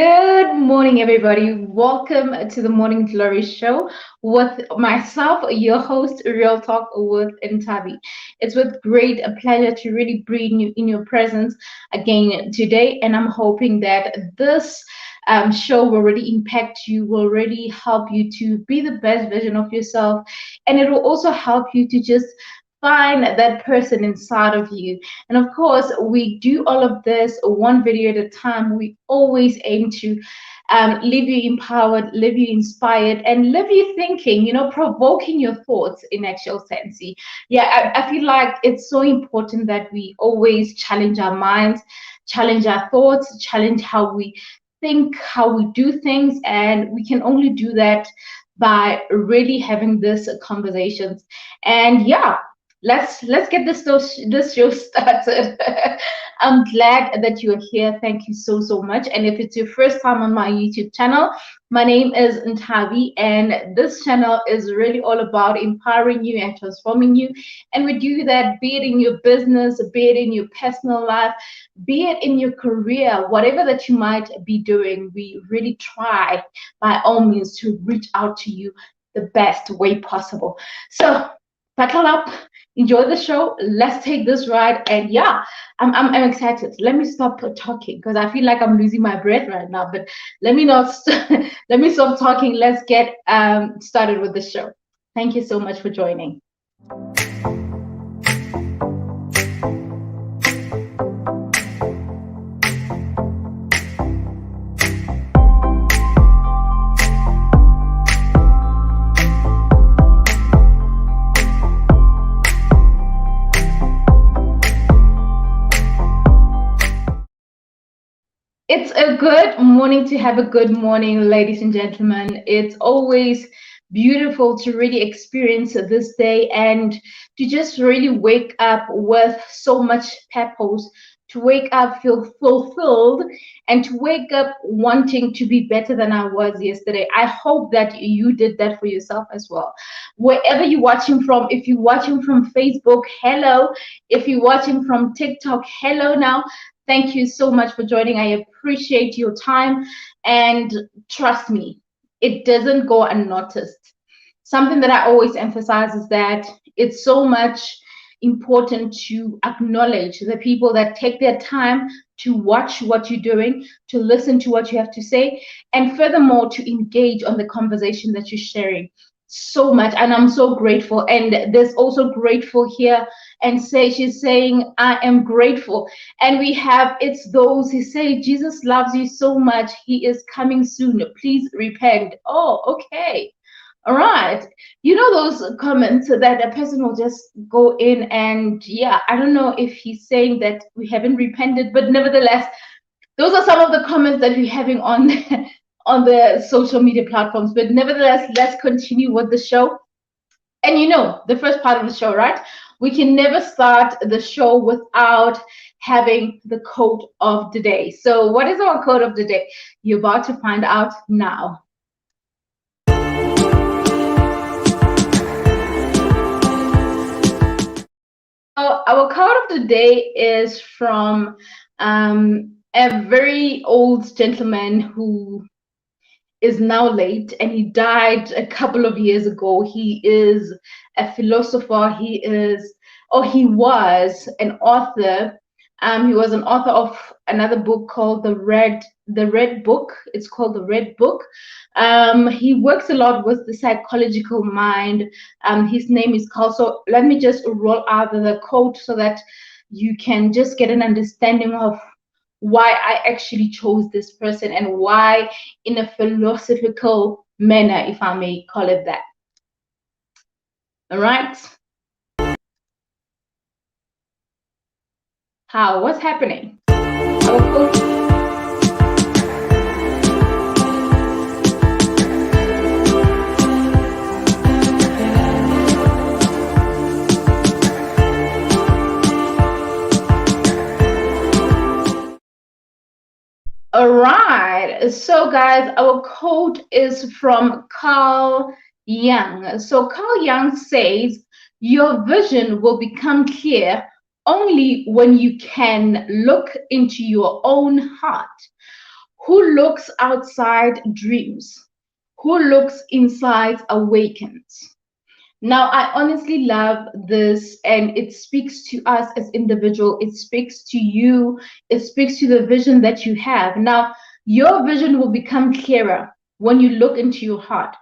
Good morning, everybody. Welcome to the Morning Glory Show with myself, your host, Real Talk with Ntabi. It's with great pleasure to really bring you in your presence again today, and I'm hoping that this show will really impact you, will really help you to be the best version of yourself, and it will also help you to just find that person inside of you. And of course, we do all of this one video at a time. We always aim to leave you empowered, leave you inspired, and leave you thinking, provoking your thoughts in actual sense. Yeah, I feel like it's so important that we always challenge our minds, challenge our thoughts, challenge how we think, how we do things, and we can only do that by really having these conversations. And yeah, let's get this show started. I'm glad that you're here. Thank you so much. And if it's your first time on my YouTube channel, my name is Ntabi, and this channel is really all about empowering you and transforming you. And we do that, be it in your business, be it in your personal life, be it in your career, whatever that you might be doing. We really try by all means to reach out to you the best way possible. So buckle up, enjoy the show. Let's take this ride. And yeah, I'm excited. Let me stop talking because I feel like I'm losing my breath right now. But let me not let me stop talking. Let's get started with the show. Thank you so much for joining. It's a good morning to have a good morning, ladies and gentlemen. It's always beautiful to really experience this day and to just really wake up with so much purpose, to wake up feel fulfilled, and to wake up wanting to be better than I was yesterday. I hope that you did that for yourself as well. Wherever you're watching from, if you're watching from Facebook, hello. If you're watching from TikTok, hello now. Thank you so much for joining. I appreciate your time. And trust me, it doesn't go unnoticed. Something that I always emphasize is that it's so much important to acknowledge the people that take their time to watch what you're doing, to listen to what you have to say, and furthermore, to engage on the conversation that you're sharing. So much, and I'm so grateful. And there's also grateful here, and she's saying I am grateful. And we have, it's those who say Jesus loves you so much, he is coming soon, please repent. Oh, okay, all right. You know those comments that a person will just go in, and yeah, I don't know if he's saying that we haven't repented, but nevertheless, those are some of the comments that we're having on on the social media platforms. But nevertheless, let's continue with the show. And the first part of the show, right? We can never start the show without having the quote of the day. So what is our quote of the day? You're about to find out now. So our quote of the day is from a very old gentleman who is now late, and he died a couple of years ago. He is a philosopher. He was an author. He was an author of another book called the Red Book. It's called the Red Book. He works a lot with the psychological mind. His name is Carl. So let me just roll out the quote so that you can just get an understanding of why I actually chose this person and why in a philosophical manner, if I may call it that. All right. What's happening? All right, so guys, our quote is from Carl Jung. So Carl Jung says, your vision will become clear only when you can look into your own heart. Who looks outside dreams. Who looks inside awakens. Now, I honestly love this, and it speaks to us as individual. It speaks to you. It speaks to the vision that you have. Now, your vision will become clearer when you look into your heart.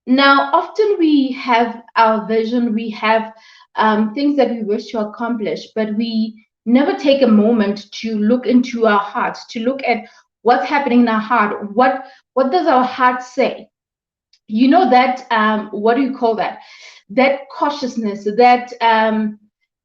Now, often we have our vision, we have things that we wish to accomplish, but we never take a moment to look into our hearts, to look at what's happening in our heart. What does our heart say? You know that what do you call that? That cautiousness, that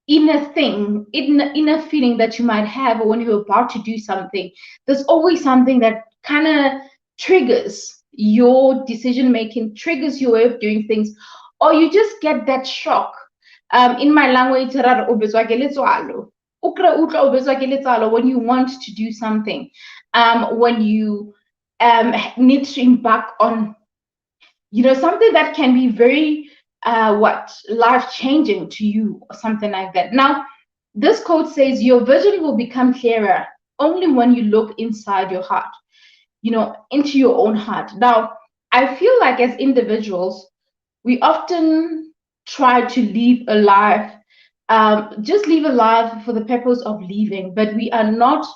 inner thing, inner feeling that you might have when you're about to do something. There's always something that kind of triggers your decision making, triggers your way of doing things, or you just get that shock. In my language, when you want to do something, when you need to embark on something that can be very what life changing to you or something like that. Now, this quote says your vision will become clearer only when you look inside your heart, into your own heart. Now, I feel like as individuals, we often try to live a life, just live a life for the purpose of living, but we are not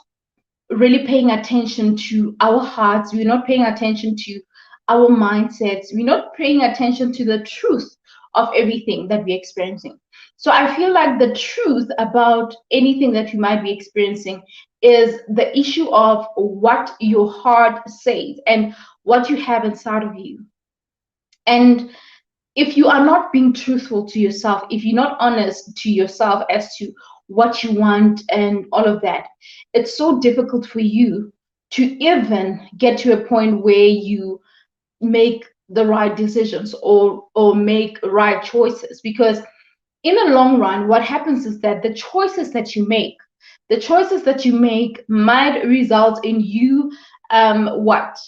really paying attention to our hearts. We're not paying attention to our mindsets. We're not paying attention to the truth of everything that we're experiencing. So I feel like the truth about anything that you might be experiencing is the issue of what your heart says and what you have inside of you. And if you are not being truthful to yourself, if you're not honest to yourself as to what you want and all of that, it's so difficult for you to even get to a point where you make the right decisions or make right choices. Because in the long run, what happens is that the choices that you make might result in you what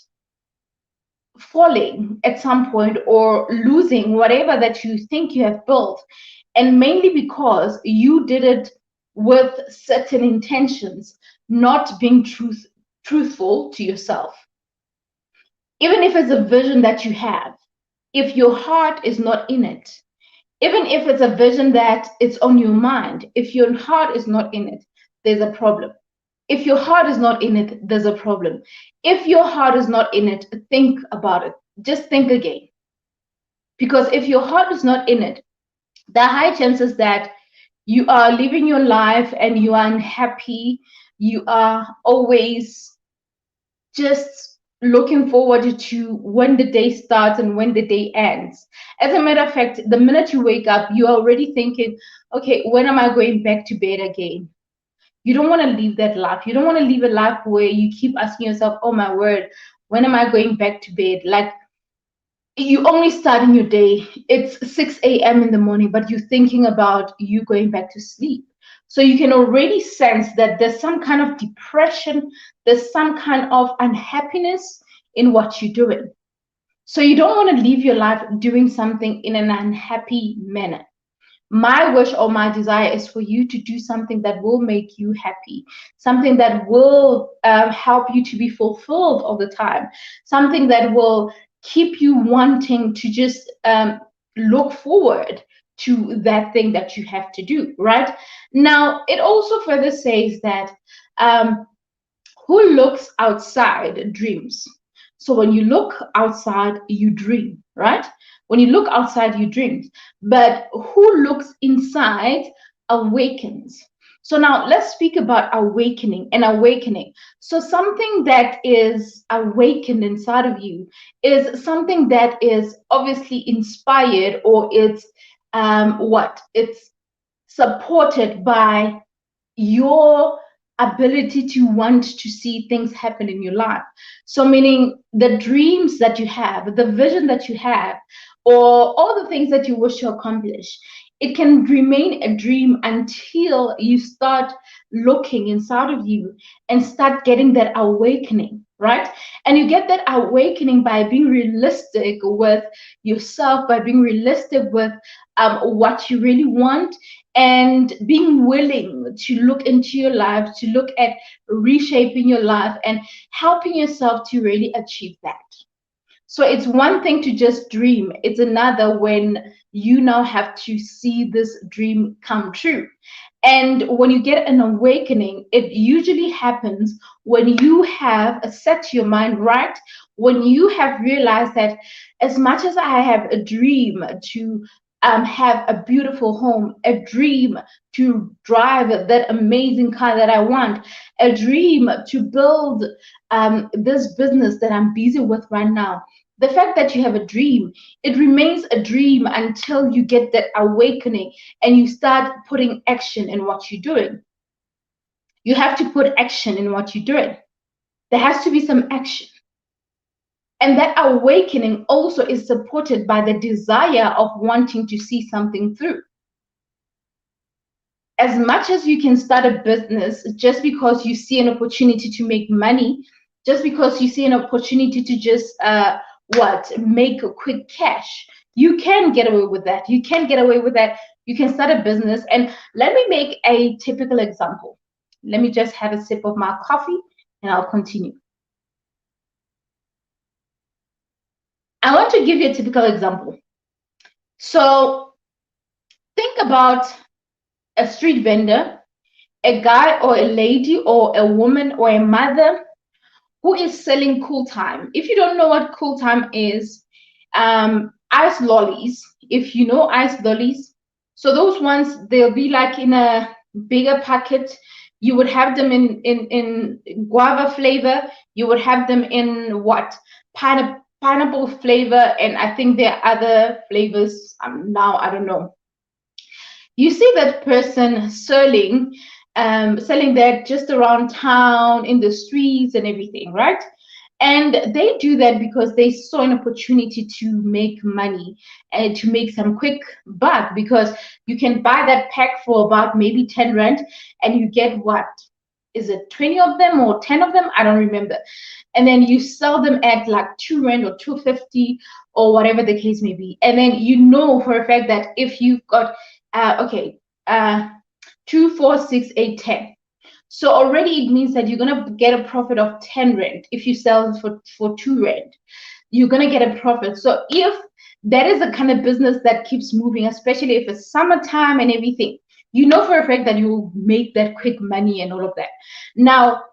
falling at some point or losing whatever that you think you have built, and mainly because you did it with certain intentions, not being truthful to yourself. Even if it's a vision that you have, if your heart is not in it, even if it's a vision that it's on your mind, if your heart is not in it, there's a problem. If your heart is not in it, there's a problem. If your heart is not in it, think about it. Just think again. Because if your heart is not in it, there are high chances that you are living your life and you are unhappy. You are always just looking forward to when the day starts and when the day ends. As a matter of fact, the minute you wake up, you're already thinking, okay, when am I going back to bed again? You don't want to live that life. You don't want to live a life where you keep asking yourself, oh my word, when am I going back to bed? Like, you only start in your day. It's 6 a.m. in the morning, but you're thinking about you going back to sleep. So you can already sense that there's some kind of depression, there's some kind of unhappiness in what you're doing. So you don't want to live your life doing something in an unhappy manner. My wish or my desire is for you to do something that will make you happy, something that will help you to be fulfilled all the time, something that will keep you wanting to just look forward to that thing that you have to do, right? Now, it also further says that who looks outside dreams. So when you look outside, you dream, right? When you look outside, you dream. But who looks inside awakens. So now let's speak about awakening and awakening. So something that is awakened inside of you is something that is obviously inspired, or it's it's supported by your ability to want to see things happen in your life. So, meaning the dreams that you have, the vision that you have, or all the things that you wish to accomplish, it can remain a dream until you start looking inside of you and start getting that awakening, right? And you get that awakening by being realistic with yourself, by being realistic with what you really want, and being willing to look into your life, to look at reshaping your life and helping yourself to really achieve that. So it's one thing to just dream, it's another when you now have to see this dream come true. And when you get an awakening, it usually happens when you have set your mind right, when you have realized that as much as I have a dream to have a beautiful home, a dream to drive that amazing car that I want, a dream to build this business that I'm busy with right now. The fact that you have a dream, it remains a dream until you get that awakening and you start putting action in what you're doing. You have to put action in what you're doing. There has to be some action. And that awakening also is supported by the desire of wanting to see something through. As much as you can start a business just because you see an opportunity to make money, just because you see an opportunity to just make a quick cash, you can get away with that. You can get away with that. You can start a business. And let me make a typical example. Let me just have a sip of my coffee and I'll continue. I want to give you a typical example. So think about a street vendor, a guy or a lady or a woman or a mother who is selling cool time. If you don't know what cool time is, ice lollies. If you know ice lollies, so those ones, they'll be like in a bigger packet. You would have them in guava flavor. You would have them in what, pineapple flavor, and I think there are other flavors. Now I don't know. You see that person selling that just around town, in the streets and everything, right? And they do that because they saw an opportunity to make money and to make some quick buck, because you can buy that pack for about maybe 10 rand and you get what? Is it 20 of them or 10 of them? I don't remember. And then you sell them at like 2 rand or 250 or whatever the case may be. And then you know for a fact that if you've got okay, 2, 4, 6, 8, 10. So already it means that you're gonna get a profit of 10 rand if you sell for 2 rand. You're gonna get a profit. So if that is the kind of business that keeps moving, especially if it's summertime and everything, you know for a fact that you will make that quick money and all of that. Now,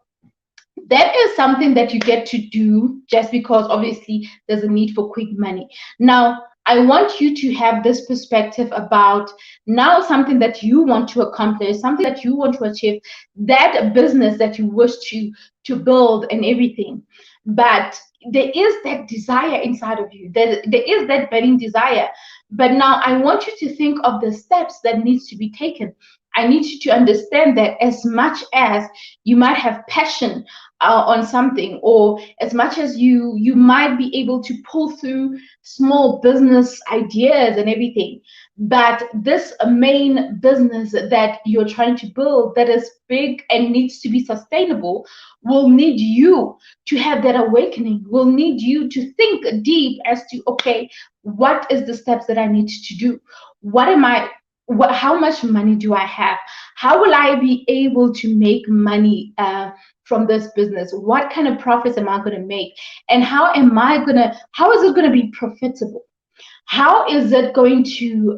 that is something that you get to do just because obviously there's a need for quick money. Now, I want you to have this perspective about now something that you want to accomplish, something that you want to achieve, that business that you wish to build and everything. But there is that desire inside of you. There is that burning desire. But now I want you to think of the steps that needs to be taken. I need you to understand that as much as you might have passion on something, or as much as you might be able to pull through small business ideas and everything, but this main business that you're trying to build that is big and needs to be sustainable will need you to have that awakening, will need you to think deep as to, okay, what is the steps that I need to do? What am I, how much money do I have? How will I be able to make money from this business? What kind of profits am I going to make? And how is it going to be profitable? How is it going to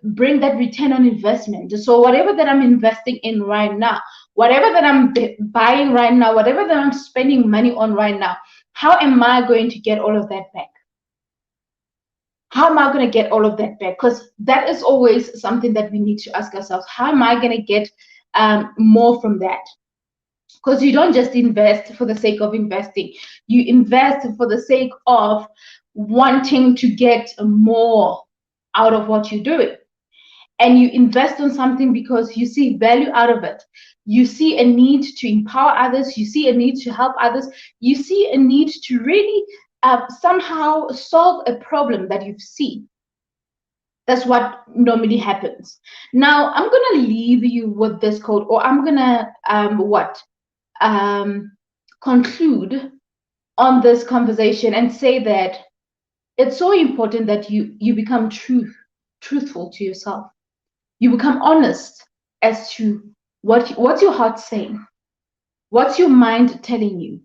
bring that return on investment? So whatever that I'm investing in right now, whatever that I'm buying right now, whatever that I'm spending money on right now, how am I going to get all of that back? How am I going to get all of that back? Because that is always something that we need to ask ourselves. How am I going to get more from that? Because you don't just invest for the sake of investing. You invest for the sake of wanting to get more out of what you're doing. And you invest on something because you see value out of it. You see a need to empower others. You see a need to help others. You see a need to really somehow solve a problem that you've seen. That's what normally happens. Now, I'm going to leave you with this quote, or I'm going to conclude on this conversation and say that it's so important that you become truthful to yourself. You become honest as to what's your heart saying, what's your mind telling you,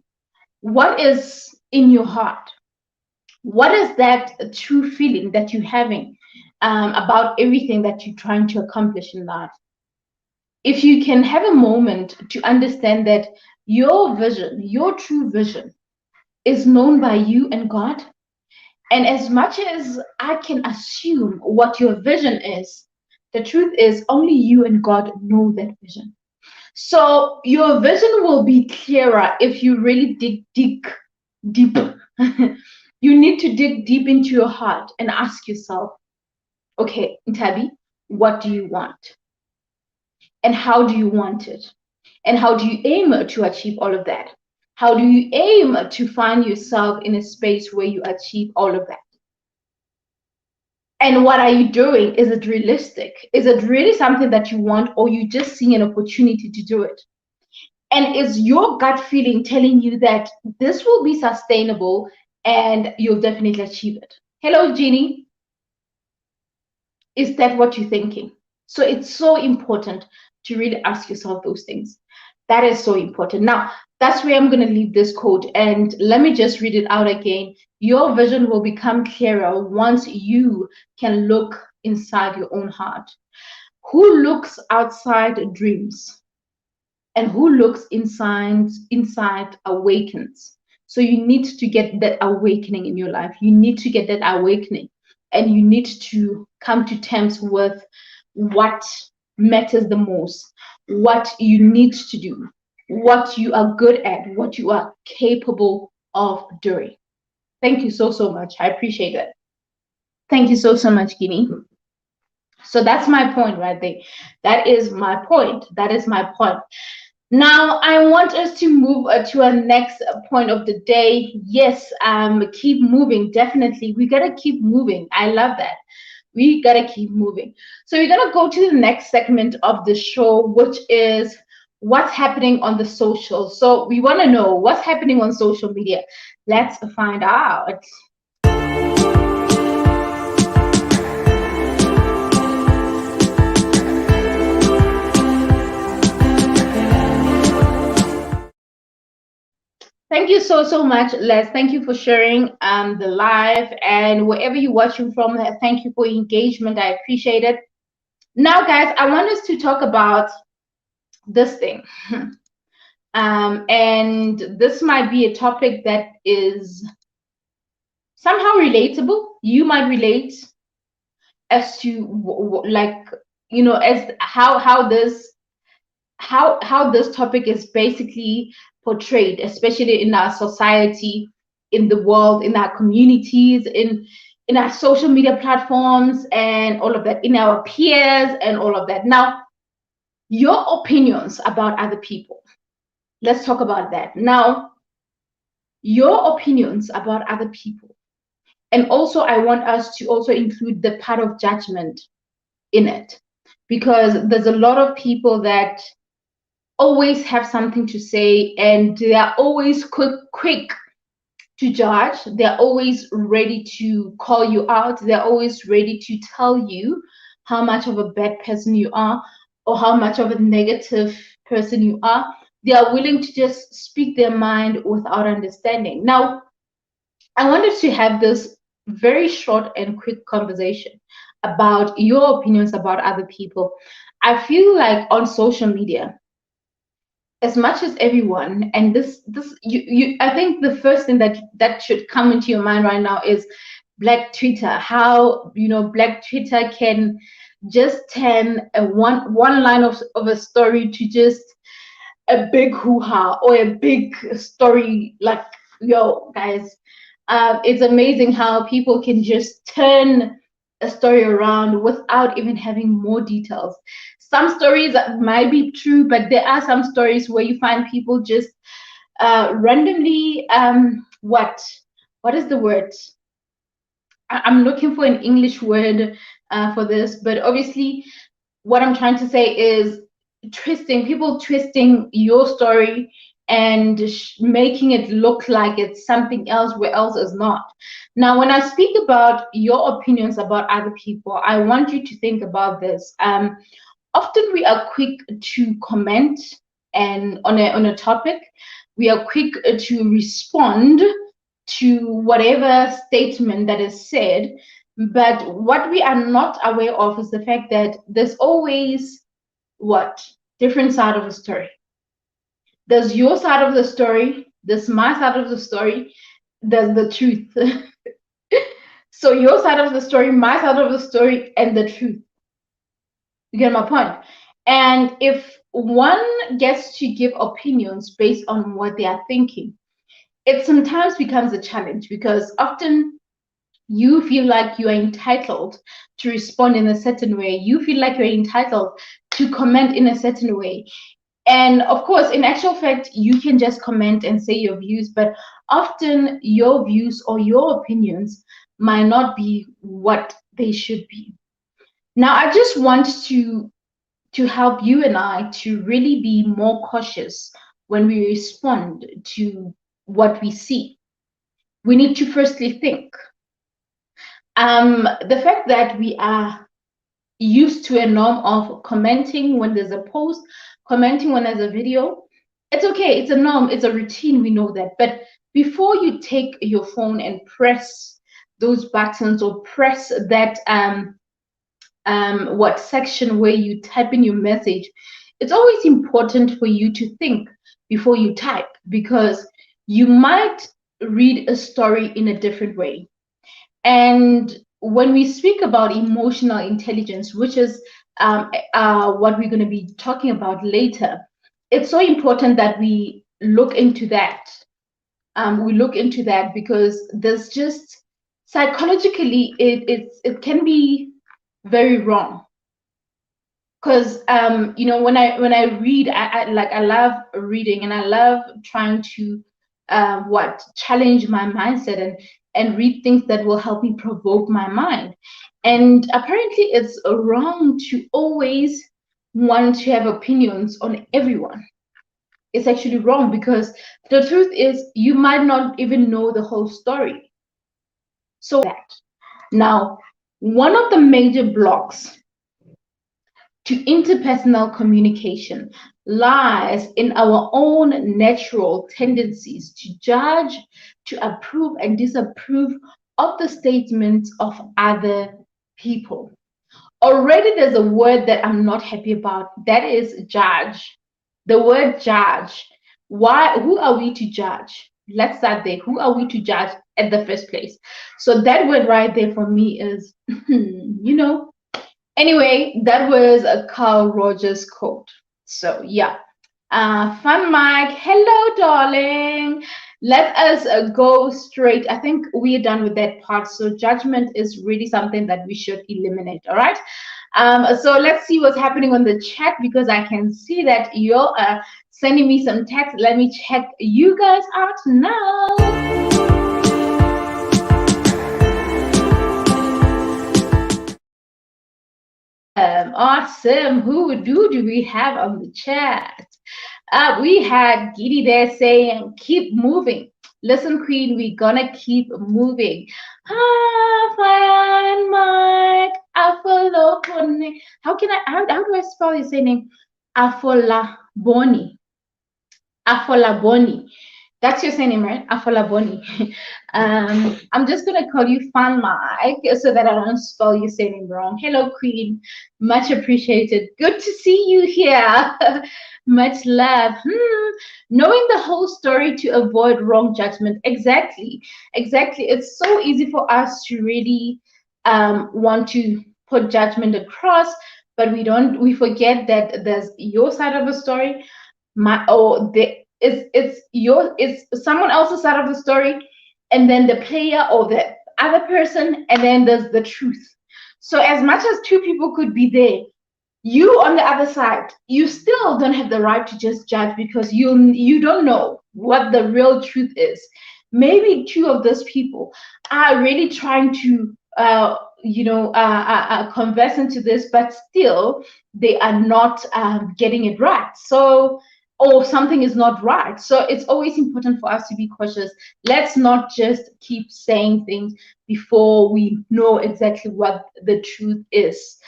what is in your heart, what is that true feeling that you're having about everything that you're trying to accomplish in life. If you can have a moment to understand that your vision, your true vision, is known by you and God, and as much as I can assume what your vision is, the truth is only you and God know that vision. So your vision will be clearer if you really dig deep. You need to dig deep into your heart and ask yourself, okay, Ntabi, what do you want? And how do you want it? And how do you aim to achieve all of that? How do you aim to find yourself in a space where you achieve all of that? And what are you doing? Is it realistic? Is it really something that you want, or you just seeing an opportunity to do it? And is your gut feeling telling you that this will be sustainable and you'll definitely achieve it? Hello, Jeannie. Is that what you're thinking? So it's so important to really ask yourself those things. That is so important. Now, that's where I'm going to leave this quote. And let me just read it out again. Your vision will become clearer once you can look inside your own heart. Who looks outside dreams? And who looks inside awakens. So you need to get that awakening in your life. You need to get that awakening, and you need to come to terms with what matters the most, what you need to do, what you are good at, what you are capable of doing. Thank you so much. I appreciate it. Thank you so much, Guinea. So that's my point right there. That is my point. That is my point. Now, I want us to move to our next point of the day. Yes, keep moving. Definitely. We got to keep moving. I love that. We got to keep moving. So we're going to go to the next segment of the show, which is what's happening on the social. So we want to know what's happening on social media. Let's find out. Thank you so much, Les. Thank you for sharing the live, and wherever you're watching from, thank you for engagement. I appreciate it. Now, guys, I want us to talk about this thing. And this might be a topic that is somehow relatable. You might relate as to like, as how this topic is basically portrayed, especially in our society, in the world, in our communities, in our social media platforms, and all of that, in our peers, and all of that. Now, your opinions about other people. Let's talk about that. Now, your opinions about other people. And also, I want us to also include the part of judgment in it, because there's a lot of people that always have something to say, and they are always quick to judge. They're always ready to call you out. They're always ready to tell you how much of a bad person you are, or how much of a negative person you are. They are willing to just speak their mind without understanding. Now, I wanted to have this very short and quick conversation about your opinions about other people. I feel like on social media, as much as everyone, and this you I think the first thing that should come into your mind right now is Black Twitter. How Black Twitter can just turn a one line of a story to just a big hoo-ha, or a big story. Like, yo guys, it's amazing how people can just turn a story around without even having more details. Some stories might be true, but there are some stories where you find people just randomly what is the word? I'm looking for an English word for this, but obviously what I'm trying to say is people twisting your story and making it look like it's something else where else is not. Now, when I speak about your opinions about other people, I want you to think about this. Often we are quick to comment and on a topic, we are quick to respond to whatever statement that is said. But what we are not aware of is the fact that there's always what? Different side of the story. There's your side of the story, there's my side of the story, there's the truth. So your side of the story, my side of the story, and the truth. You get my point? And if one gets to give opinions based on what they are thinking, it sometimes becomes a challenge because often you feel like you are entitled to respond in a certain way. You feel like you're entitled to comment in a certain way. And of course, in actual fact, you can just comment and say your views, but often your views or your opinions might not be what they should be. Now, I just want to help you and I to really be more cautious when we respond to what we see. We need to firstly think. The fact that we are used to a norm of commenting when there's a post, commenting when there's a video, it's okay. It's a norm. It's a routine. We know that. But before you take your phone and press those buttons or press that what section where you type in your message, it's always important for you to think before you type because you might read a story in a different way. And when we speak about emotional intelligence, which is what we're going to be talking about later, it's so important that we look into that. We look into that because there's just psychologically it can be very wrong. Because when I read, I love reading and I love trying to what challenge my mindset and read things that will help me provoke my mind. And apparently, it's wrong to always want to have opinions on everyone. It's actually wrong because the truth is you might not even know the whole story. So that now, one of the major blocks to interpersonal communication lies in our own natural tendencies to judge, to approve, and disapprove of the statements of other people. Already, there's a word that I'm not happy about that is judge. The word judge. Why? Who are we to judge? Let's start there. Who are we to judge at the first place? So, that word right there for me is, you know, anyway, that was a Carl Rogers quote. So yeah. Fun Mike, hello, darling. Let us go straight. I think we're done with that part. So judgment is really something that we should eliminate. All right. So let's see what's happening on the chat because I can see that you're sending me some text. Let me check you guys out now. Awesome. Who do we have on the chat? We had Giddy there saying, keep moving. Listen, Queen, we're gonna keep moving. Fine, Mike. Afolokone. How do I spell your name? Afolaboni. Afolaboni. That's your surname, right? Afolaboni. I'm just going to call you Fan Mike so that I don't spell your surname wrong. Hello, Queen. Much appreciated. Good to see you here. Much love. Knowing the whole story to avoid wrong judgment. Exactly. Exactly. It's so easy for us to really want to put judgment across, but we forget that there's your side of the story, it's someone else's side of the story, and then the player or the other person, and then there's the truth. So as much as two people could be there, you on the other side, you still don't have the right to just judge because you don't know what the real truth is. Maybe two of those people are really trying to converse into this, but still they are not getting it right. So or something is not right. So it's always important for us to be cautious. Let's not just keep saying things before we know exactly what the truth is.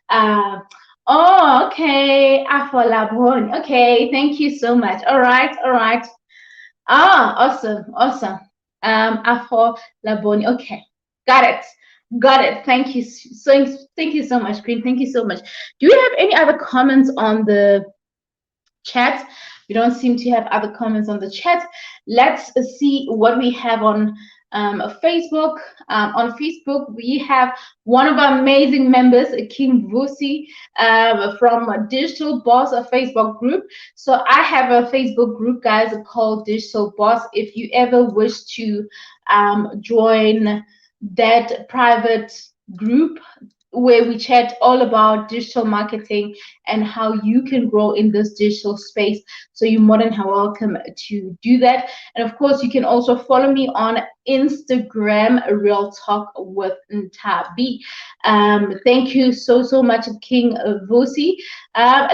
Uh, oh, okay. Afolabon. Okay, thank you so much. All right, all right. Ah, awesome, awesome. Afolabon. Okay, got it. Got it. Thank you. Thank you so much, Green. Thank you so much. Do you have any other comments on the chat? We don't seem to have other comments on the chat. Let's see what we have on Facebook. On Facebook, we have one of our amazing members, King Vusi, from Digital Boss, a Facebook group. So I have a Facebook group, guys, called Digital Boss. If you ever wish to join that private group, where we chat all about digital marketing and how you can grow in this digital space. So you're more than welcome to do that. And of course, you can also follow me on Instagram, Real Talk with Ntabi. Thank you so much, King Vusi.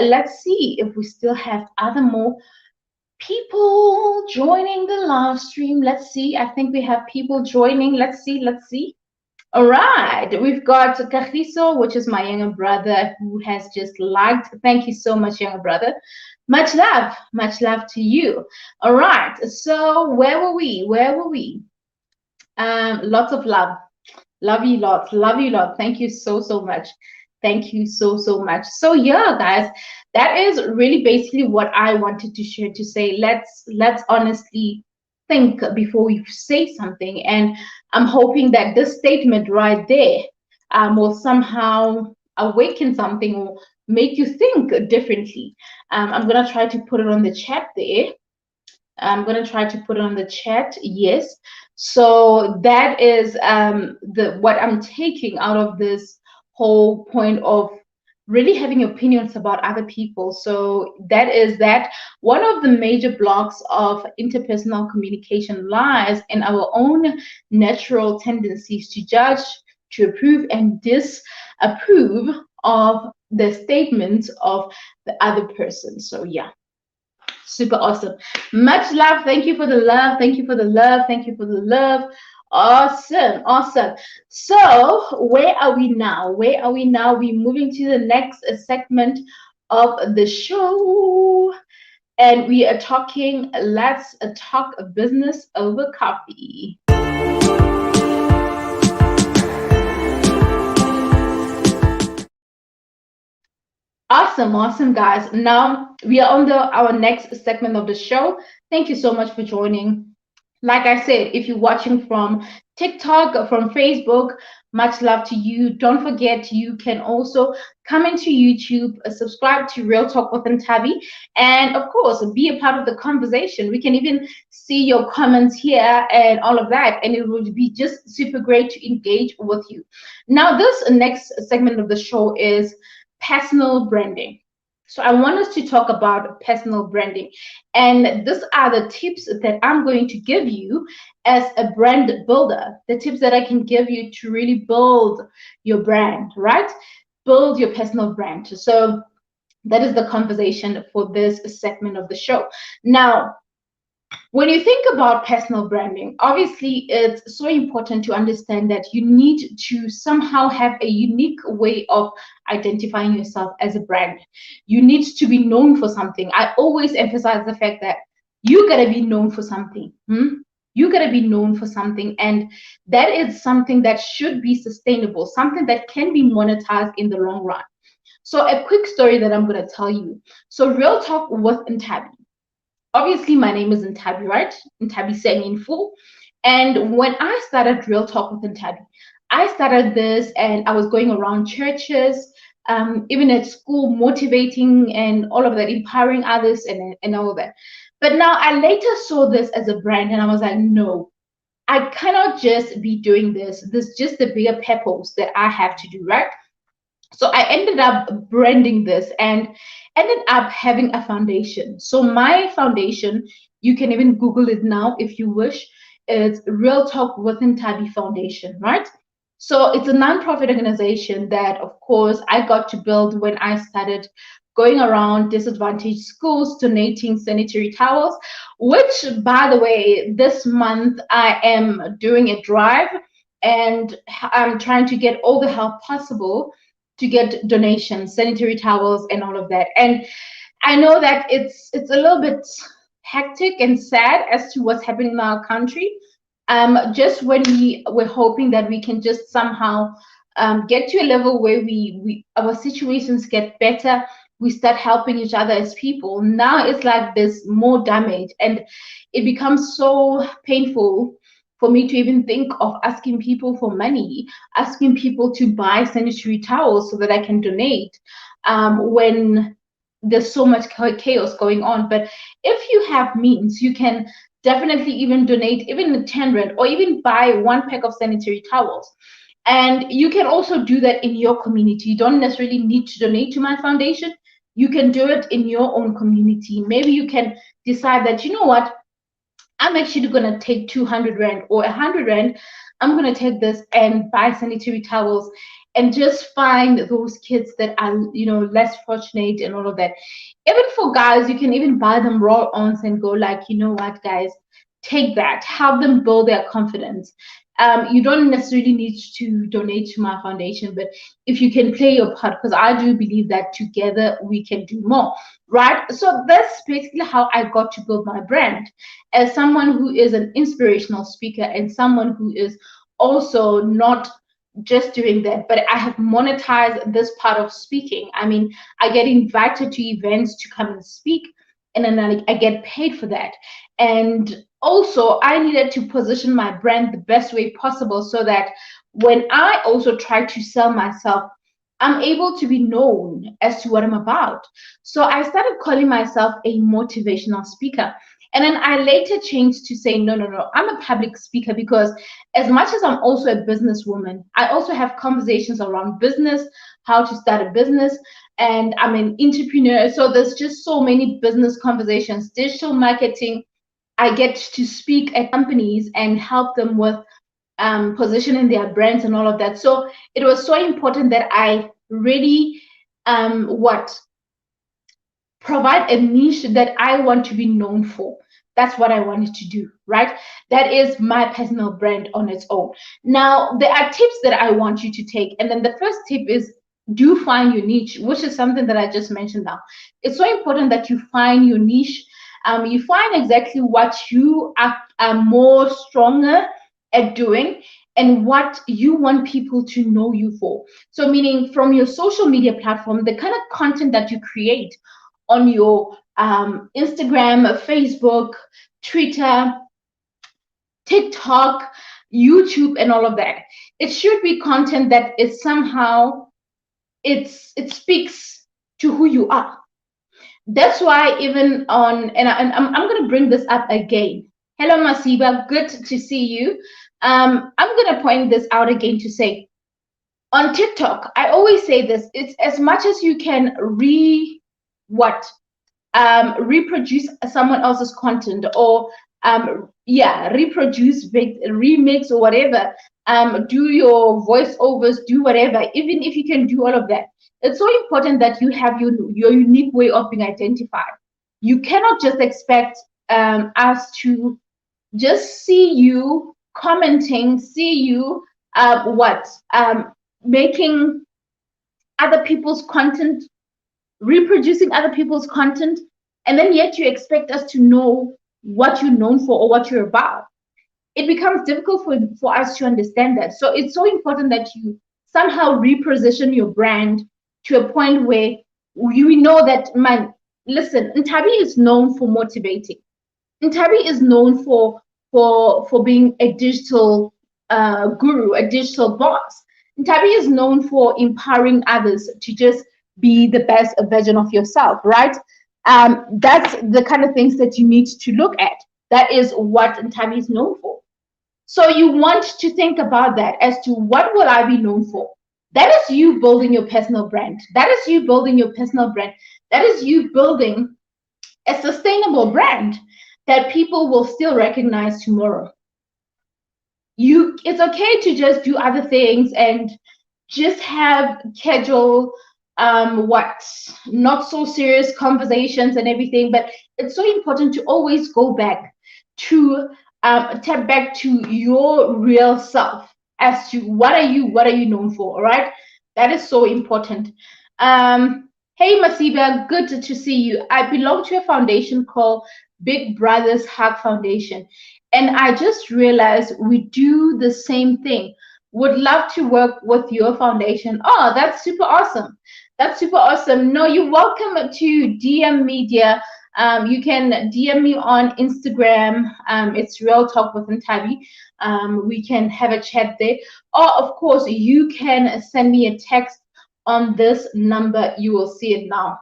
Let's see if we still have other more people joining the live stream. Let's see. I think we have people joining. Let's see. Let's see. All right, we've got Kagiso, which is my younger brother, who has just liked. Thank you so much, younger brother. Much love to you. All right, so where were we? Where were we? Lots of love. Love you lots. Love you lot. Thank you so much. Thank you so much. So yeah, guys, that is really basically what I wanted to share to say. Let's honestly think before we say something. And I'm hoping that this statement right there will somehow awaken something or make you think differently. I'm gonna try to put it on the chat there. I'm going to try to put it on the chat. Yes. So that is the what I'm taking out of this whole point of really having opinions about other people. So that is that one of the major blocks of interpersonal communication lies in our own natural tendencies to judge, to approve, and disapprove of the statements of the other person. So yeah. Super awesome. Much love. Thank you for the love. Thank you for the love. Thank you for the love. Awesome. Awesome. So, where are we now? Where are we now? We're moving to the next segment of the show. And we are talking, let's talk business over coffee. Awesome, awesome, guys. Now we are on our next segment of the show. Thank you so much for joining. Like I said, if you're watching from TikTok or from Facebook, much love to you. Don't forget, you can also come into YouTube, subscribe to Real Talk with Ntabi, and of course, be a part of the conversation. We can even see your comments here and all of that, and it would be just super great to engage with you. Now, this next segment of the show is personal branding. So I want us to talk about personal branding. And these are the tips that I'm going to give you as a brand builder, the tips that I can give you to really build your brand, right? Build your personal brand. So that is the conversation for this segment of the show. Now, when you think about personal branding, obviously it's so important to understand that you need to somehow have a unique way of identifying yourself as a brand. You need to be known for something. I always emphasize the fact that you gotta be known for something. You gotta be known for something, and that is something that should be sustainable, something that can be monetized in the long run. So a quick story that I'm gonna tell you. So Real Talk with Ntabi. Obviously, my name is Ntabi, right? Ntabi saying in full. And when I started Real Talk with Ntabi, I started this and I was going around churches, even at school, motivating and all of that, empowering others and all of that. But now I later saw this as a brand and I was like, no, I cannot just be doing this. There's just a bigger purpose that I have to do, right? So I ended up branding this and ended up having a foundation. So my foundation, you can even Google it now if you wish. It's Real Talk with Ntabi Foundation, right? So it's a nonprofit organization that, of course, I got to build when I started going around disadvantaged schools donating sanitary towels, which, by the way, this month I am doing a drive and I'm trying to get all the help possible to get donations, sanitary towels, and all of that. And I know that it's a little bit hectic and sad as to what's happening in our country. Just when we're hoping that we can just somehow get to a level where we our situations get better, we start helping each other as people. Now it's like there's more damage, and it becomes so painful for me to even think of asking people for money, asking people to buy sanitary towels so that I can donate. When there's so much chaos going on. But if you have means, you can definitely even donate even 10 rand or even buy one pack of sanitary towels. And you can also do that in your community. You don't necessarily need to donate to my foundation. You can do it in your own community. Maybe you can decide that, you know what, I'm actually going to take 200 rand or 100 rand. I'm going to take this and buy sanitary towels and just find those kids that are, less fortunate and all of that. Even for guys, you can even buy them raw ons and go like, you know what, guys, take that, help them build their confidence. You don't necessarily need to donate to my foundation, but if you can play your part, because I do believe that together we can do more, right? So that's basically how I got to build my brand as someone who is an inspirational speaker and someone who is also not just doing that, but I have monetized this part of speaking. I mean, I get invited to events to come and speak, and then I get paid for that. And also, I needed to position my brand the best way possible so that when I also try to sell myself, I'm able to be known as to what I'm about. So I started calling myself a motivational speaker. And then I later changed to say, no, no, no, I'm a public speaker because as much as I'm also a businesswoman, I also have conversations around business, how to start a business, and I'm an entrepreneur. So there's just so many business conversations, digital marketing. I get to speak at companies and help them with positioning their brands and all of that. So it was so important that I really provide a niche that I want to be known for. That's what I wanted to do, right? That is my personal brand on its own. Now, there are tips that I want you to take. And then the first tip is do find your niche, which is something that I just mentioned now. It's so important that you find your niche. You find exactly what you are more stronger at doing and what you want people to know you for. So meaning from your social media platform, the kind of content that you create on your Instagram, Facebook, Twitter, TikTok, YouTube, and all of that. It should be content that is somehow it speaks to who you are. That's why even on and I'm going to bring this up again. Hello, Masiba. Good to see you. I'm going to point this out again to say on TikTok, I always say this. It's as much as you can reproduce someone else's content or reproduce, remix or whatever, do your voiceovers, do whatever, even if you can do all of that. It's so important that you have your unique way of being identified. You cannot just expect us to just see you commenting, see you making other people's content, reproducing other people's content, and then yet you expect us to know what you're known for or what you're about. It becomes difficult for us to understand that. So it's so important that you somehow reposition your brand to a point where we know that, man, listen, Ntabi is known for motivating. Ntabi is known for being a digital guru, a digital boss. Ntabi is known for empowering others to just be the best version of yourself, right? That's the kind of things that you need to look at. That is what Ntabi is known for. So you want to think about that as to what will I be known for? That is you building your personal brand. That is you building your personal brand. That is you building a sustainable brand that people will still recognize tomorrow. It's okay to just do other things and just have casual what not so serious conversations and everything, but it's so important to always go back to tap back to your real self as to what are you known for, all right? That is so important. Hey Masiba, good to see you. I belong to a foundation called Big Brothers Hug Foundation, and I just realized we do the same thing. Would love to work with your foundation. Oh, that's super awesome. That's super awesome. No, you're welcome to DM Media. You can DM me on Instagram. It's Real Talk with Ntabi. We can have a chat there. Or, of course, you can send me a text on this number. You will see it now.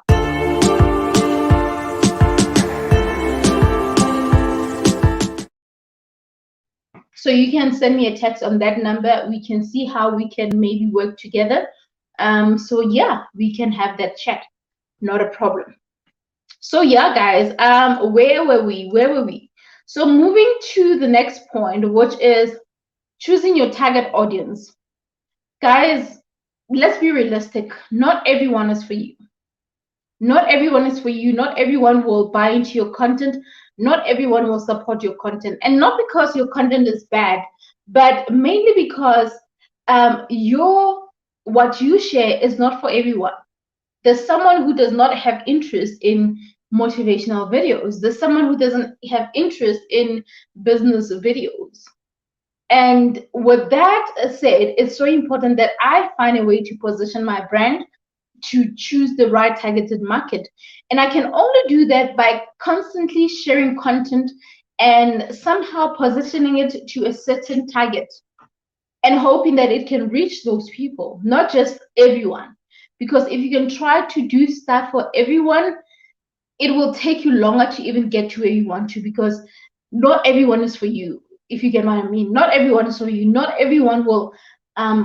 So you can send me a text on that number. We can see how we can maybe work together. So yeah, we can have that chat. Not a problem. So yeah, guys, where were we? Where were we? So moving to the next point, which is choosing your target audience. Guys, let's be realistic. Not everyone is for you. Not everyone is for you. Not everyone will buy into your content. Not everyone will support your content. And not because your content is bad, but mainly because your what you share is not for everyone. There's someone who does not have interest in motivational videos. There's someone who doesn't have interest in business videos. And with that said, it's so important that I find a way to position my brand to choose the right targeted market. And I can only do that by constantly sharing content and somehow positioning it to a certain target and hoping that it can reach those people, not just everyone. Because if you can try to do stuff for everyone, it will take you longer to even get to where you want to, because not everyone is for you, if you get what I mean. Not everyone is for you. Not everyone will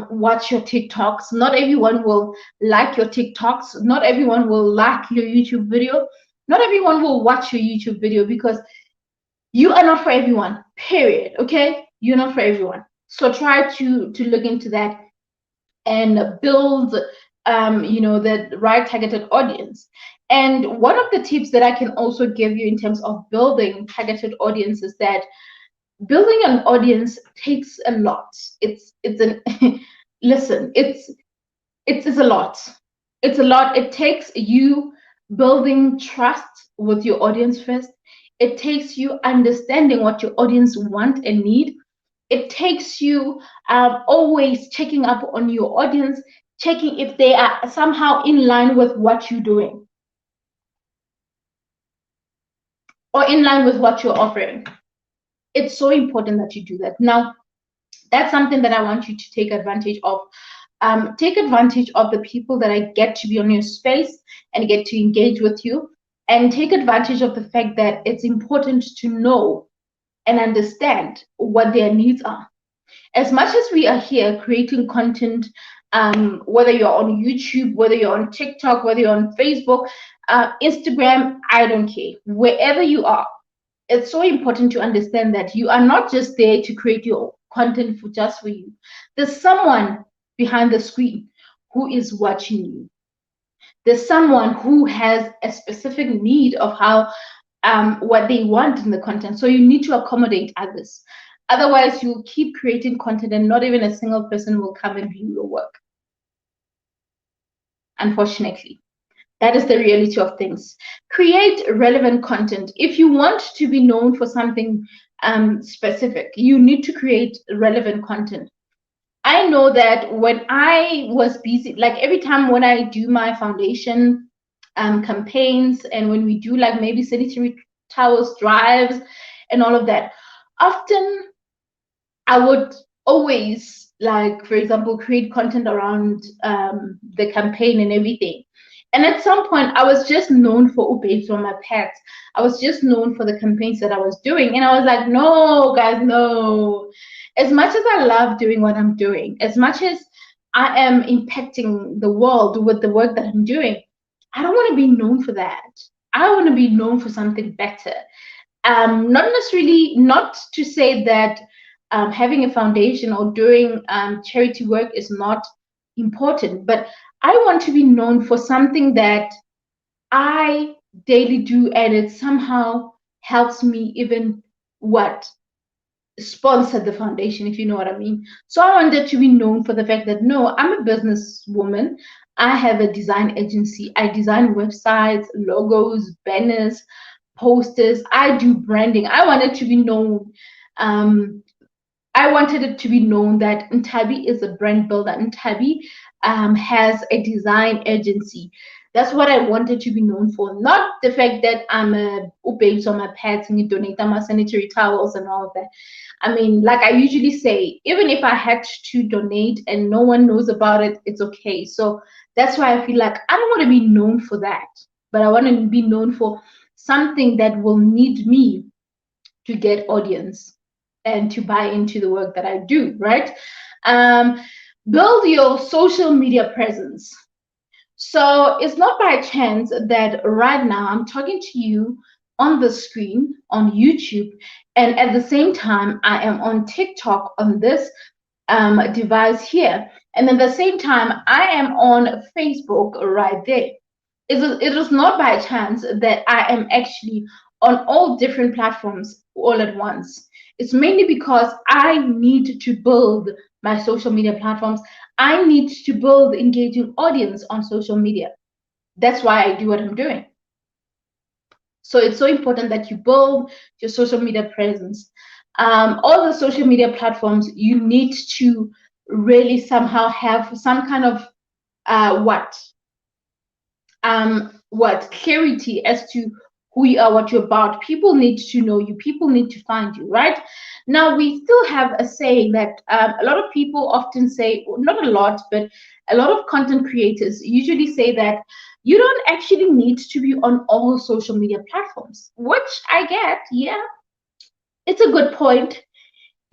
watch your TikToks. Not everyone will like your TikToks. Not everyone will like your YouTube video. Not everyone will watch your YouTube video, because you are not for everyone, period. Okay? You're not for everyone. So try to look into that and build the right targeted audience. And one of the tips that I can also give you in terms of building targeted audience is that building an audience takes a lot. It's an listen, it's a lot. It's a lot. It takes you building trust with your audience first. It takes you understanding what your audience want and need. It takes you always checking up on your audience, checking if they are somehow in line with what you're doing or in line with what you're offering. It's so important that you do that. Now, that's something that I want you to take advantage of. Take advantage of the people that I get to be on your space and get to engage with you, and take advantage of the fact that it's important to know and understand what their needs are. As much as we are here creating content, whether you're on YouTube, whether you're on TikTok, whether you're on Facebook, Instagram, I don't care. Wherever you are, it's so important to understand that you are not just there to create your content for just for you. There's someone behind the screen who is watching you. There's someone who has a specific need of how what they want in the content. So you need to accommodate others. Otherwise, you'll keep creating content and not even a single person will come and view your work. Unfortunately, that is the reality of things. Create relevant content. If you want to be known for something specific, you need to create relevant content. I know that when I was busy, like every time when I do my foundation campaigns and when we do like maybe sanitary towels drives and all of that, often I would always, like, for example, create content around the campaign and everything. And at some point, I was just known for updates on my pets. I was just known for the campaigns that I was doing. And I was like, no, guys, no. As much as I love doing what I'm doing, as much as I am impacting the world with the work that I'm doing, I don't want to be known for that. I want to be known for something better. Not necessarily, not to say that having a foundation or doing charity work is not important, but I want to be known for something that I daily do, and it somehow helps me even what sponsor the foundation, if you know what I mean. So I wanted to be known for the fact that no, I'm a businesswoman. I have a design agency. I design websites, logos, banners, posters. I do branding. I wanted to be known. Um, I wanted it to be known that Ntabi is a brand builder. Ntabi has a design agency. That's what I wanted to be known for, not the fact that I'm a babes on my pads and you donate my sanitary towels and all of that. I mean, like I usually say, even if I had to donate and no one knows about it, it's okay. So that's why I feel like I don't want to be known for that, but I want to be known for something that will need me to get audience and to buy into the work that I do, right? Um, Build your social media presence. So it's not by chance that right now I'm talking to you on the screen on YouTube, and at the same time, I am on TikTok on this device here. And at the same time, I am on Facebook right there. It is not by chance that I am actually on all different platforms all at once. It's mainly because I need to build my social media platforms. I need to build engaging audience on social media. That's why I do what I'm doing. So it's so important that you build your social media presence. All the social media platforms, you need to really somehow have some kind of what clarity as to who you are, what you're about. People need to know you. People need to find you, right? Now we still have a saying that a lot of people often say, not a lot, but a lot of content creators usually say that you don't actually need to be on all social media platforms, which I get. Yeah, it's a good point.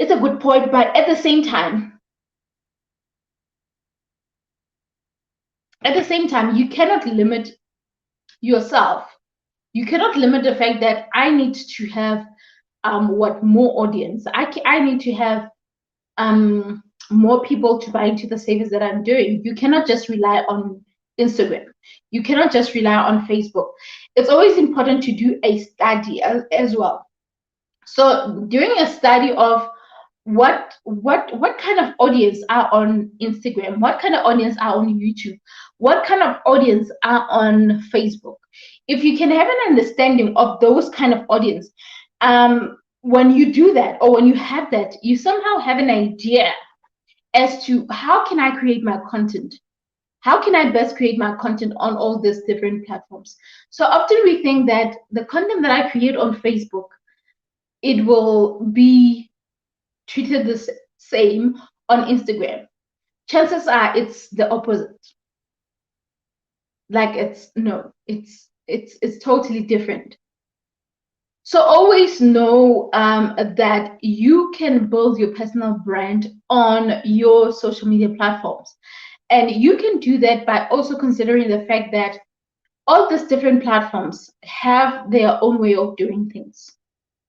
It's a good point, but at the same time, you cannot limit yourself. You cannot limit the fact that I need to have what more audience. I need to have um more people to buy into the service that I'm doing. You cannot just rely on Instagram. You cannot just rely on Facebook. It's always important to do a study as well. So doing a study of what kind of audience are on Instagram, what kind of audience are on YouTube, what kind of audience are on Facebook. If you can have an understanding of those kind of audience, when you do that or when you have that, you somehow have an idea as to how can I create my content. How can I best create my content on all these different platforms? So often we think that the content that I create on Facebook, it will be treated the same on Instagram. Chances are it's the opposite. Like it's no, it's totally different. So always know that you can build your personal brand on your social media platforms. And you can do that by also considering the fact that all these different platforms have their own way of doing things.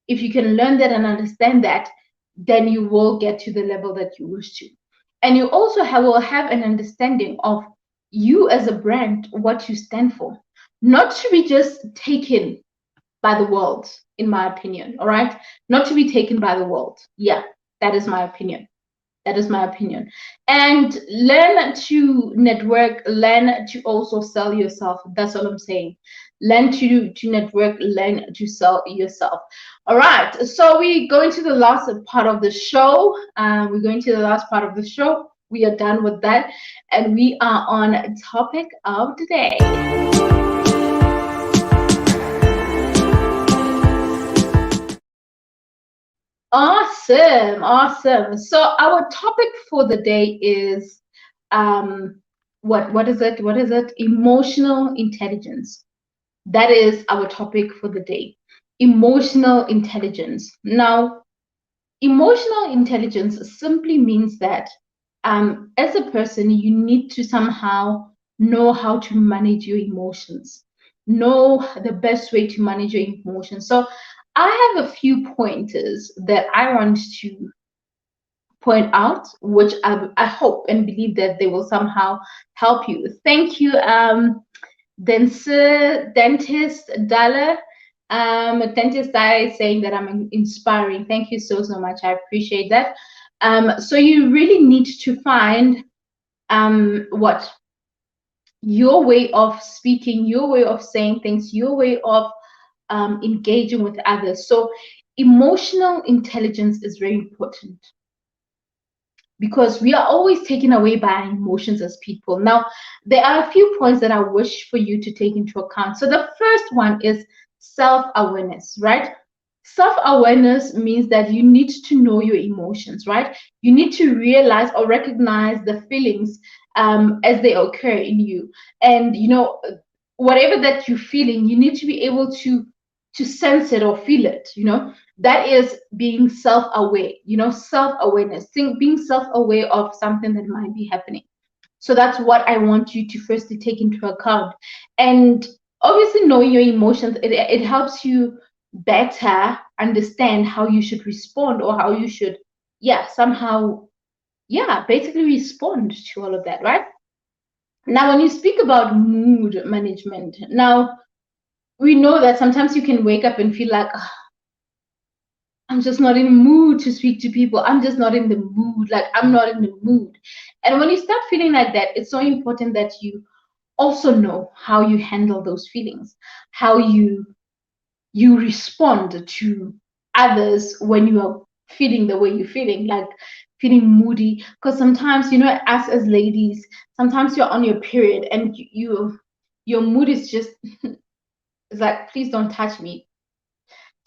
If you can learn that and understand that, then you will get to the level that you wish to. And you also will have an understanding of you as a brand, what you stand for, not to be just taken by the world, in my opinion. All right, not to be taken by the world. Yeah, that is my opinion. That is my opinion. And learn to network, learn to also sell yourself. That's all I'm saying. Learn to network, learn to sell yourself. All right. So we going to the last part of the show. We're going to the last part of the show. We are done with that. And we are on topic of the day. Awesome, awesome. So our topic for the day is what is it? What is it? Emotional intelligence. That is our topic for the day. Emotional intelligence. Now, emotional intelligence simply means that as a person, you need to somehow know how to manage your emotions, know the best way to manage your emotions. So I have a few pointers that I want to point out, which I hope and believe that they will somehow help you. Thank you, Dentist Dala. Dentist Dala is saying that I'm inspiring. Thank you so, so much. I appreciate that. So you really need to find what your way of speaking, your way of saying things, your way of engaging with others. So emotional intelligence is very important because we are always taken away by our emotions as people. Now, there are a few points that I wish for you to take into account. So the first one is self-awareness, right? Self-awareness means that you need to know your emotions, right? You need to realize or recognize the feelings as they occur in you. And whatever that you're feeling, you need to be able to sense it or feel it, that is being self-aware, self-awareness, being self-aware of something that might be happening. So that's what I want you to firstly take into account. And obviously knowing your emotions, it helps you better understand how you should respond or how you should, somehow, basically respond to all of that, right? Now, when you speak about mood management, now we know that sometimes you can wake up and feel like, "Ah, I'm just not in the mood to speak to people. I'm just not in the mood. Like, I'm not in the mood." And when you start feeling like that, it's so important that you also know how you handle those feelings, how you respond to others when you are feeling the way you're feeling, like feeling moody. Because sometimes, us as ladies, sometimes you're on your period and your mood is just it's like, please don't touch me,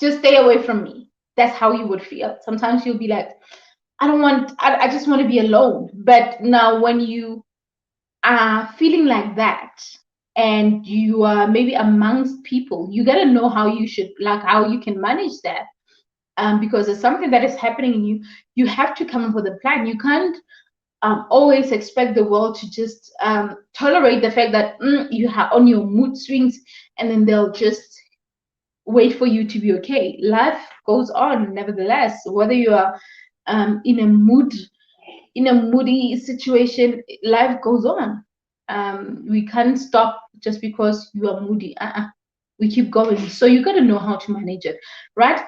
just stay away from me. That's how you would feel. Sometimes you'll be like, I just want to be alone. But now when you are feeling like that and you are maybe amongst people, you got to know how you should, like, how you can manage that. Because it's something that is happening in you. You have to come up with a plan. You can't always expect the world to just tolerate the fact that you have on your mood swings and then they'll just wait for you to be okay. Life goes on, nevertheless, whether you are in a moody situation, life goes on. We can't stop just because you are moody. We keep going. So you got to know how to manage it, right?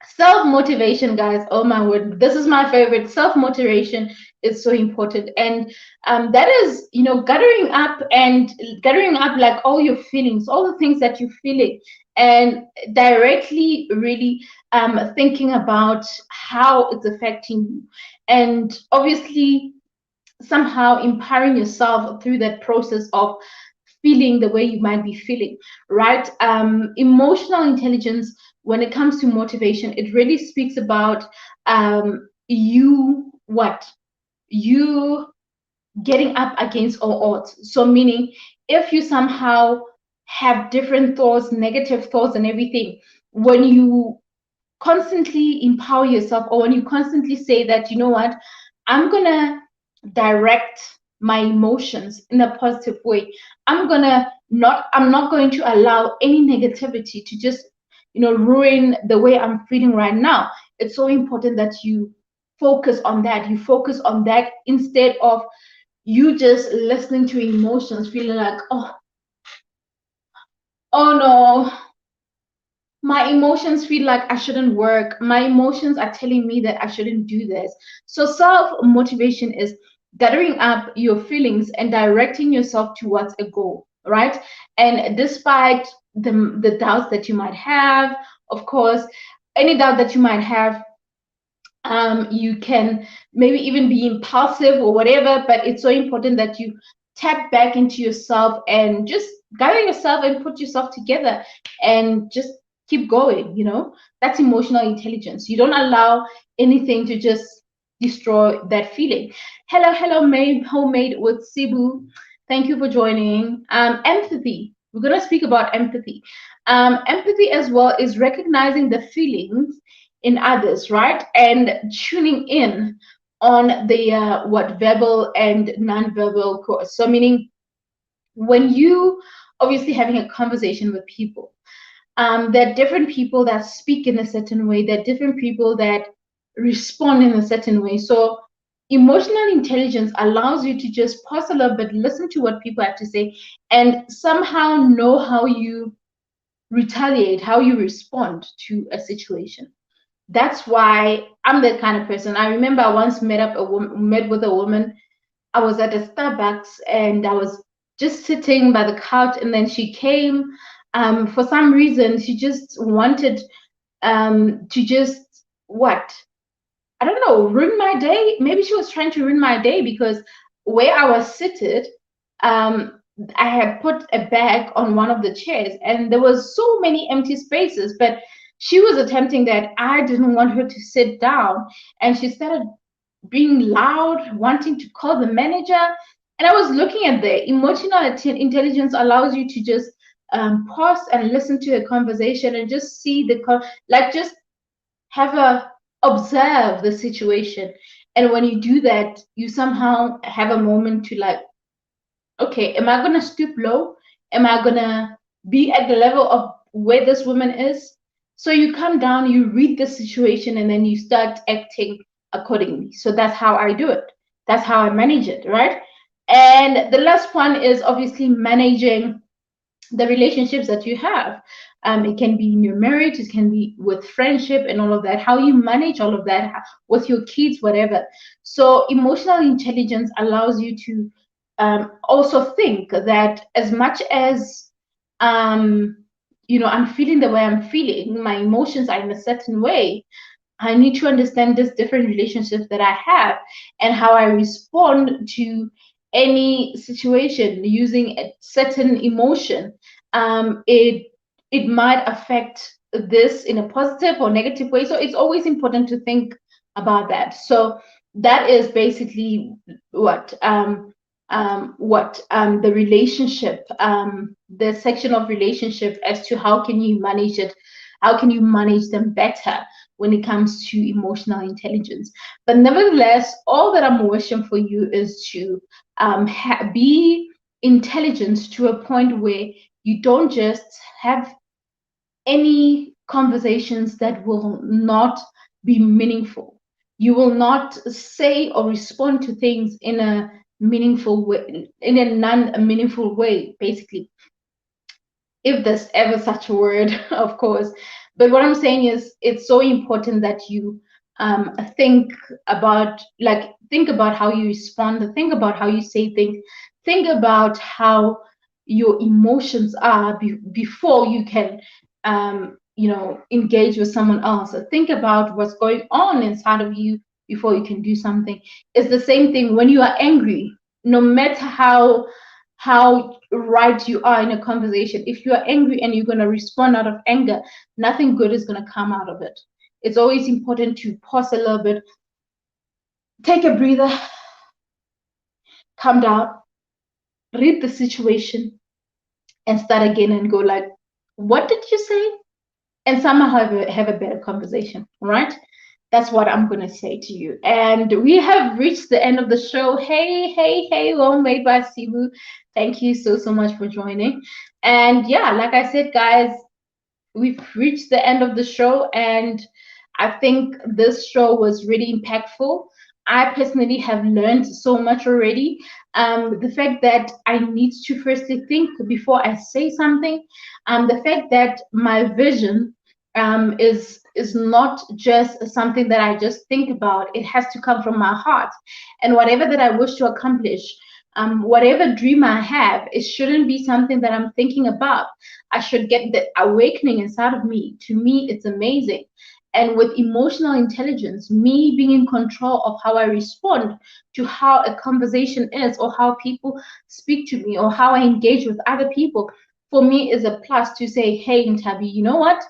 Self-motivation, guys. Oh my word, this is my favorite. Self-motivation is so important, and that is, gathering up like all your feelings, all the things that you're feeling, and directly really thinking about how it's affecting you, and obviously somehow empowering yourself through that process of feeling the way you might be feeling, right? Emotional intelligence, when it comes to motivation, it really speaks about you getting up against all odds. So meaning, if you somehow have different thoughts, negative thoughts and everything, when you constantly empower yourself, or when you constantly say that, you know what, I'm gonna direct my emotions in a positive way. I'm not going to allow any negativity to just, ruin the way I'm feeling right now. It's so important that you focus on that. You focus on that instead of you just listening to emotions, feeling like, oh no, my emotions feel like I shouldn't work. My emotions are telling me that I shouldn't do this. So self motivation is gathering up your feelings and directing yourself towards a goal, right? And despite the doubts that you might have, of course, any doubt that you might have, you can maybe even be impulsive or whatever, but it's so important that you tap back into yourself and just gather yourself and put yourself together and just keep going. That's emotional intelligence. You don't allow anything to just destroy that feeling. Hello, made homemade with Cebu. Thank you for joining. Empathy. We're going to speak about empathy. Empathy as well is recognizing the feelings in others, right? And tuning in on the what verbal and non-verbal course. So meaning, when you obviously having a conversation with people, there are different people that speak in a certain way. There are different people that respond in a certain way. So emotional intelligence allows you to just pause a little bit, listen to what people have to say, and somehow know how you retaliate, how you respond to a situation. That's why I'm that kind of person. I remember I once met with a woman. I was at a Starbucks and I was just sitting by the couch, and then she came. For some reason, she just wanted to just what? I don't know, ruin my day. Maybe she was trying to ruin my day because where I was seated, I had put a bag on one of the chairs and there was so many empty spaces, but she was attempting that. I didn't want her to sit down, and she started being loud, wanting to call the manager. And I was looking at the emotional intelligence allows you to just pause and listen to a conversation and just see like just have a observe the situation. And when you do that, you somehow have a moment to like, okay, am I gonna stoop low? Am I gonna be at the level of where this woman is? So you come down, you read the situation, and then you start acting accordingly. So that's how I do it. That's how I manage it, right? And the last one is obviously managing the relationships that you have. It can be in your marriage, it can be with friendship and all of that, how you manage all of that with your kids, whatever. So, emotional intelligence allows you to also think that as much as I'm feeling the way I'm feeling, my emotions are in a certain way. I need to understand these different relationships that I have and how I respond to any situation using a certain emotion. It might affect this in a positive or negative way. So it's always important to think about that. So that is basically the relationship, the section of relationship as to how can you manage it, how can you manage them better when it comes to emotional intelligence. But nevertheless, all that I'm wishing for you is to be intelligent to a point where you don't just have any conversations that will not be meaningful. You will not say or respond to things in a meaningful way, in a non-meaningful way, basically, if there's ever such a word, of course. But what I'm saying is, it's so important that you think about how you respond, think about how you say things, think about how your emotions are before you can, engage with someone else. So think about what's going on inside of you before you can do something. It's the same thing when you are angry. No matter how right you are in a conversation. If you are angry and you're going to respond out of anger, nothing good is going to come out of it. It's always important to pause a little bit, take a breather, calm down, read the situation, and start again and go like, what did you say? And somehow have a better conversation, right? That's what I'm going to say to you. And we have reached the end of the show. Hey, hey, hey, well made by Sibu. Thank you so much for joining. And yeah, like I said, guys, we've reached the end of the show, and I think this show was really impactful. I personally have learned so much already. The fact that I need to firstly think before I say something, the fact that my vision is not just something that I just think about. It has to come from my heart, and whatever that I wish to accomplish, whatever dream I have, it shouldn't be something that I'm thinking about. I should get the awakening inside of me. To me, it's amazing. And with emotional intelligence, me being in control of how I respond to how a conversation is, or how people speak to me, or how I engage with other people, for me is a plus to say, hey, Ntabi, you know what?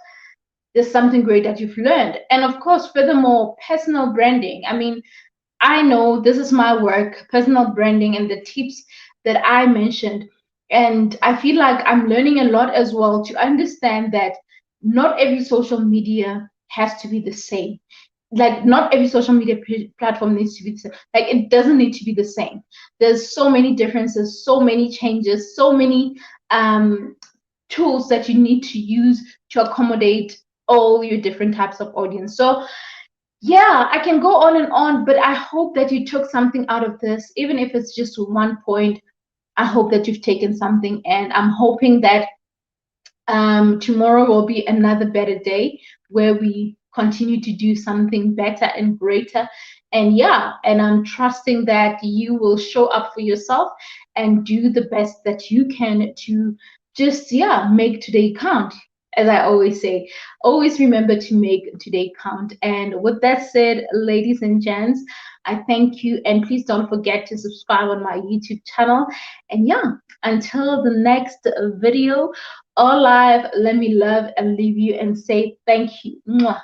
There's something great that you've learned. And of course, furthermore, personal branding. I mean, I know this is my work, personal branding, and the tips that I mentioned. And I feel like I'm learning a lot as well to understand that not every social media has to be the same. Like, not every social media platform needs to be the same. Like, it doesn't need to be the same. There's so many differences, so many changes, so many tools that you need to use to accommodate all your different types of audience. So yeah, I can go on and on, but I hope that you took something out of this, even if it's just one point. I hope that you've taken something, and I'm hoping that tomorrow will be another better day where we continue to do something better and greater. And yeah, and I'm trusting that you will show up for yourself and do the best that you can to just, yeah, make today count. As I always say, always remember to make today count. And with that said, ladies and gents, I thank you. And please don't forget to subscribe on my YouTube channel. And yeah, until the next video, all live, let me love and leave you and say thank you. Mwah.